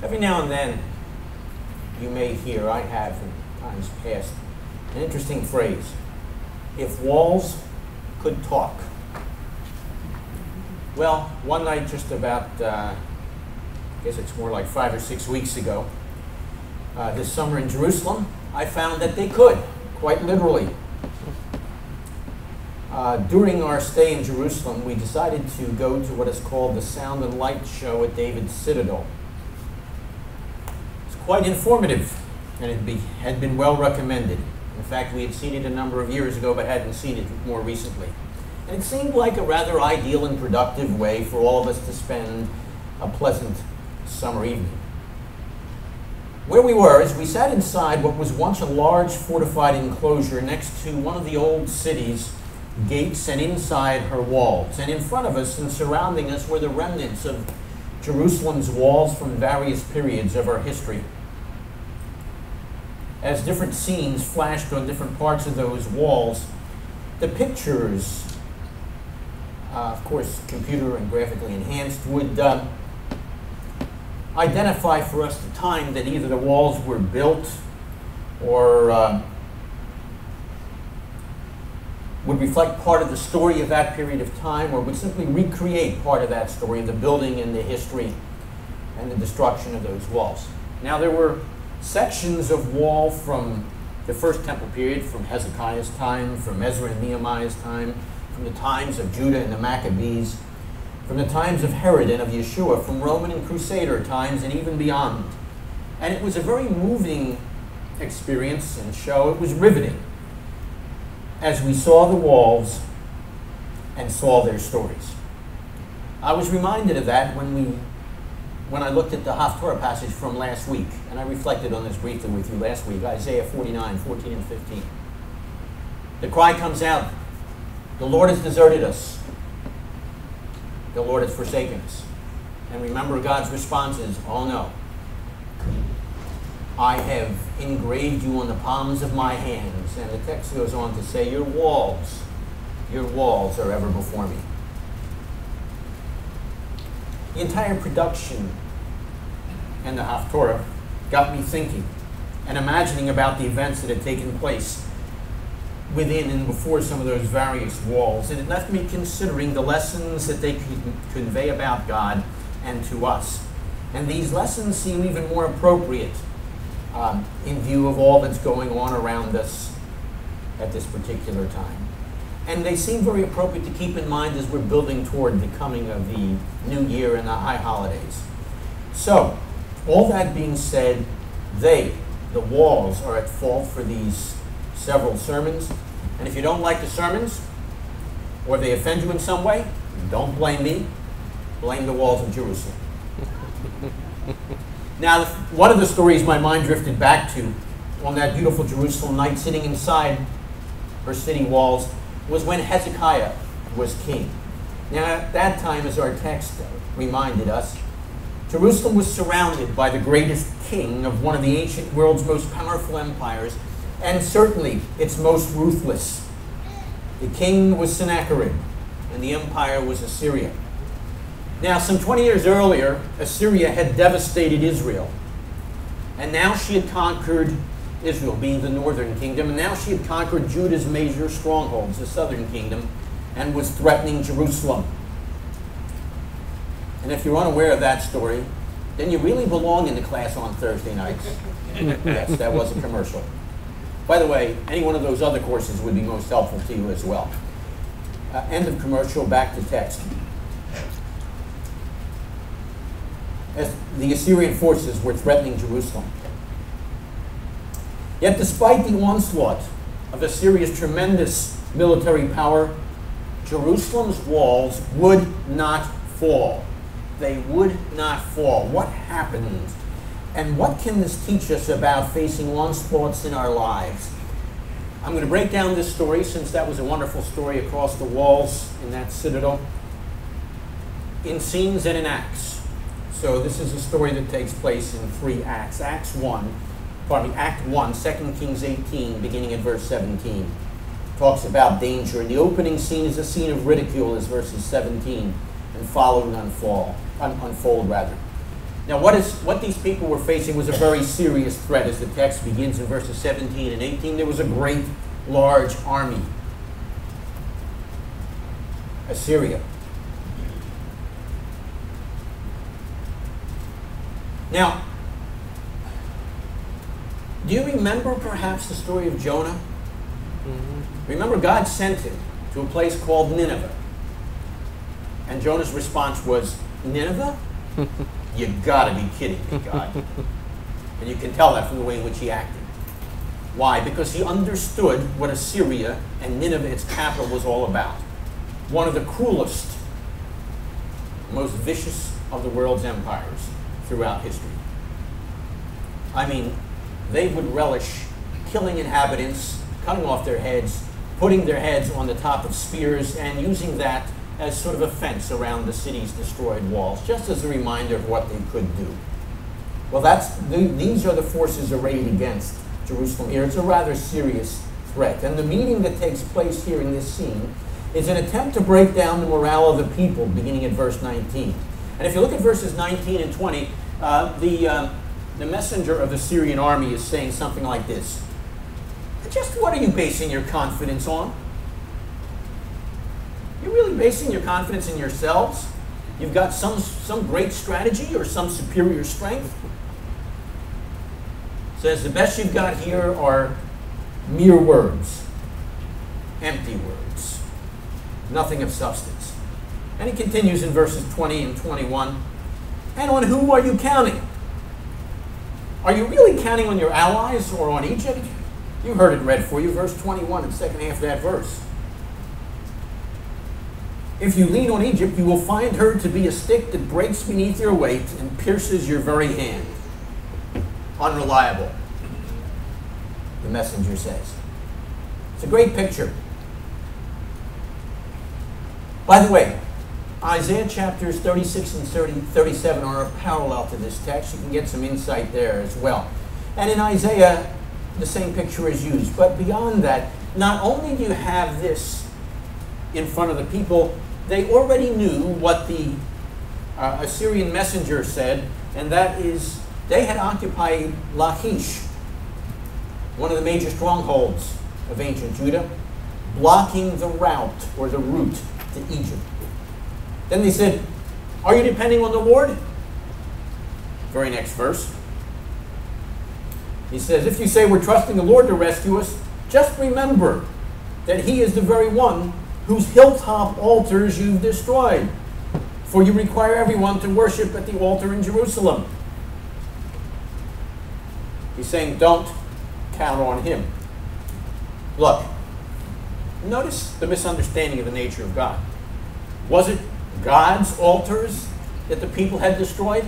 Every now and then, you may hear, I have in times past, an interesting phrase. If walls could talk. Well, one night just about, I guess it's more like 5 or 6 weeks ago, this summer in Jerusalem, I found that they could, quite literally. During our stay in Jerusalem, we decided to go to what is called the Sound and Light Show at David's Citadel. It's quite informative, and it had been well recommended. In fact, we had seen it a number of years ago, but hadn't seen it more recently. And it seemed like a rather ideal and productive way for all of us to spend a pleasant summer evening. Where we were is we sat inside what was once a large fortified enclosure next to one of the old city's gates and inside her walls. And in front of us and surrounding us were the remnants of Jerusalem's walls from various periods of our history. As different scenes flashed on different parts of those walls, the pictures, of course computer and graphically enhanced, would identify for us the time that either the walls were built or would reflect part of the story of that period of time, or would simply recreate part of that story, the building and the history and the destruction of those walls. Now, there were sections of wall from the First Temple period, from Hezekiah's time, from Ezra and Nehemiah's time, from the times of Judah and the Maccabees, from the times of Herod and of Yeshua, from Roman and Crusader times, and even beyond. And it was a very moving experience and show. It was riveting as we saw the walls and saw their stories. I was reminded of that when I looked at the Haftorah passage from last week, and I reflected on this briefly with you last week, Isaiah 49, 14 and 15. The cry comes out, the Lord has deserted us. The Lord has forsaken us. And remember, God's response is, oh no. I have engraved you on the palms of my hands. And the text goes on to say, your walls are ever before me. The entire production and the Haftorah got me thinking and imagining about the events that had taken place within and before some of those various walls. And it left me considering the lessons that they could convey about God and to us. And these lessons seem even more appropriate in view of all that's going on around us at this particular time. And they seem very appropriate to keep in mind as we're building toward the coming of the new year and the high holidays. So, all that being said, the walls, are at fault for these several sermons. And if you don't like the sermons, or they offend you in some way, don't blame me. Blame the walls of Jerusalem. Now, one of the stories my mind drifted back to on that beautiful Jerusalem night, sitting inside her city walls, was when Hezekiah was king. Now, at that time, as our text reminded us, Jerusalem was surrounded by the greatest king of one of the ancient world's most powerful empires, and certainly its most ruthless. The king was Sennacherib, and the empire was Assyria. Now, some 20 years earlier, Assyria had devastated Israel. And now she had conquered Israel, being the northern kingdom, and now she had conquered Judah's major strongholds, the southern kingdom, and was threatening Jerusalem. And if you're unaware of that story, then you really belong in the class on Thursday nights. Yes, that was a commercial. By the way, any one of those other courses would be most helpful to you as well. End of commercial, back to text. As the Assyrian forces were threatening Jerusalem. Yet despite the onslaught of Assyria's tremendous military power, Jerusalem's walls would not fall. They would not fall. What happened? And what can this teach us about facing onslaughts in our lives? I'm going to break down this story, since that was a wonderful story across the walls in that citadel, in scenes and in acts. So this is a story that takes place in 3 acts. Act 1, 2 Kings 18, beginning at verse 17. Talks about danger. And the opening scene is a scene of ridicule, as verses 17 and following unfold. Now, what these people were facing was a very serious threat. As the text begins in verses 17 and 18, there was a great, large army. Assyria. Now, do you remember perhaps the story of Jonah? Mm-hmm. Remember, God sent him to a place called Nineveh. And Jonah's response was, Nineveh? You gotta be kidding me, God. And you can tell that from the way in which he acted. Why? Because he understood what Assyria and Nineveh, its capital, was all about. One of the cruelest, most vicious of the world's empires throughout history. I mean, they would relish killing inhabitants, cutting off their heads, putting their heads on the top of spears, and using that as sort of a fence around the city's destroyed walls, just as a reminder of what they could do. Well, these are the forces arrayed against Jerusalem here. It's a rather serious threat. And the meeting that takes place here in this scene is an attempt to break down the morale of the people, beginning at verse 19. And if you look at verses 19 and 20, the messenger of the Syrian army is saying something like this. Just what are you basing your confidence on? You're really basing your confidence in yourselves? You've got some great strategy or some superior strength? Says the best you've got here are mere words, empty words, nothing of substance. And he continues in verses 20 and 21. And on whom are you counting? Are you really counting on your allies or on Egypt? You heard it read for you, verse 21, the second half of that verse. If you lean on Egypt, you will find her to be a stick that breaks beneath your weight and pierces your very hand. Unreliable, the messenger says. It's a great picture. By the way, Isaiah chapters 36 and 37 are a parallel to this text. You can get some insight there as well. And in Isaiah, the same picture is used. But beyond that, not only do you have this in front of the people, they already knew what the Assyrian messenger said, and that is they had occupied Lachish, one of the major strongholds of ancient Judah, blocking the route or the route to Egypt. Then they said, are you depending on the Lord? Very next verse. He says, if you say we're trusting the Lord to rescue us, just remember that he is the very one whose hilltop altars you've destroyed. For you require everyone to worship at the altar in Jerusalem. He's saying, don't count on him. Look, notice the misunderstanding of the nature of God. Was it God's altars that the people had destroyed?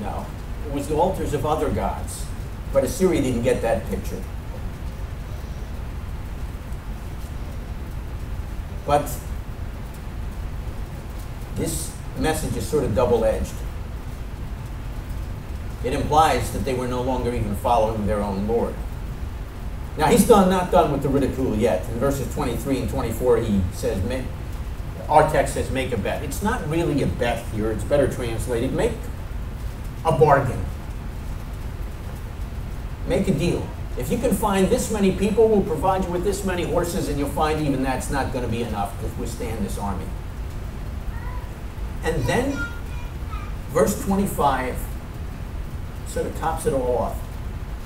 No. It was the altars of other gods. But Assyria didn't get that picture. But this message is sort of double-edged. It implies that they were no longer even following their own Lord. Now, he's not done with the ridicule yet. In verses 23 and 24, he says, our text says, make a bet. It's not really a bet here. It's better translated. Make a bargain. Make a deal. If you can find this many people, we'll provide you with this many horses, and you'll find even that's not going to be enough to withstand this army. And then, verse 25 sort of tops it all off.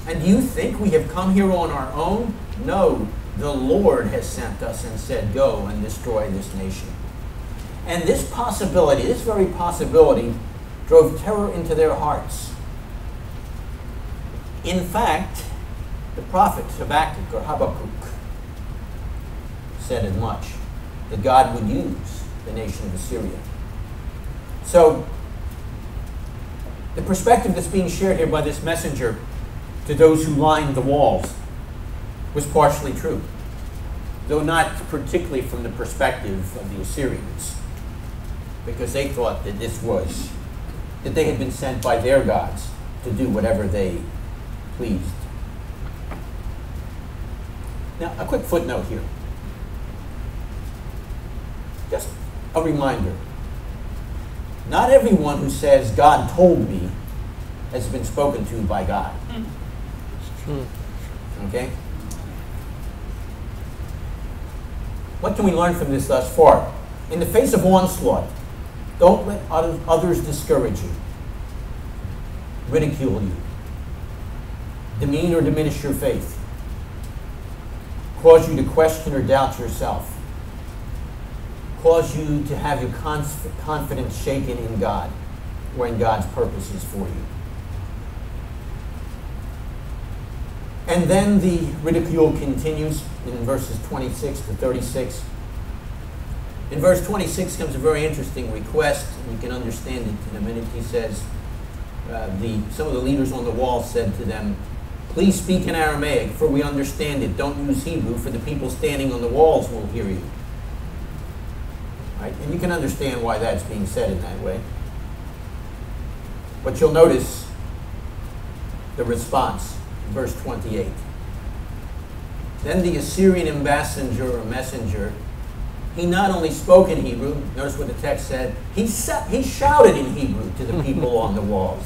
And do you think we have come here on our own? No, the Lord has sent us and said, go and destroy this nation. And this possibility, this very possibility, drove terror into their hearts. In fact, the prophet Habakkuk or Habakkuk said as much, that God would use the nation of Assyria. So, the perspective that's being shared here by this messenger to those who lined the walls was partially true, though not particularly from the perspective of the Assyrians, because they thought that that they had been sent by their gods to do whatever they pleased. Now, a quick footnote here. Just a reminder. Not everyone who says, God told me, has been spoken to by God. Okay? What can we learn from this thus far? In the face of onslaught, don't let others discourage you, ridicule you, demean or diminish your faith, cause you to question or doubt yourself, cause you to have your confidence shaken in God or in God's purposes for you. And then the ridicule continues in verses 26 to 36. In verse 26 comes a very interesting request. You can understand it in a minute. He says, some of the leaders on the wall said to them, please speak in Aramaic, for we understand it. Don't use Hebrew, for the people standing on the walls will hear you. Right? And you can understand why that's being said in that way. But you'll notice the response, verse 28. Then the Assyrian ambassador or messenger, he not only spoke in Hebrew, notice what the text said, he shouted in Hebrew to the people on the walls.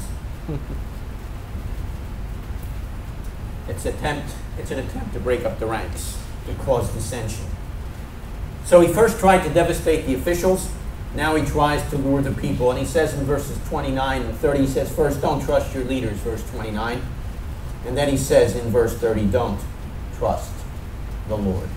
It's an attempt to break up the ranks, to cause dissension. So he first tried to devastate the officials. Now he tries to lure the people. And he says in verses 29 and 30, he says, first, don't trust your leaders, verse 29. And then he says in verse 30, don't trust the Lord.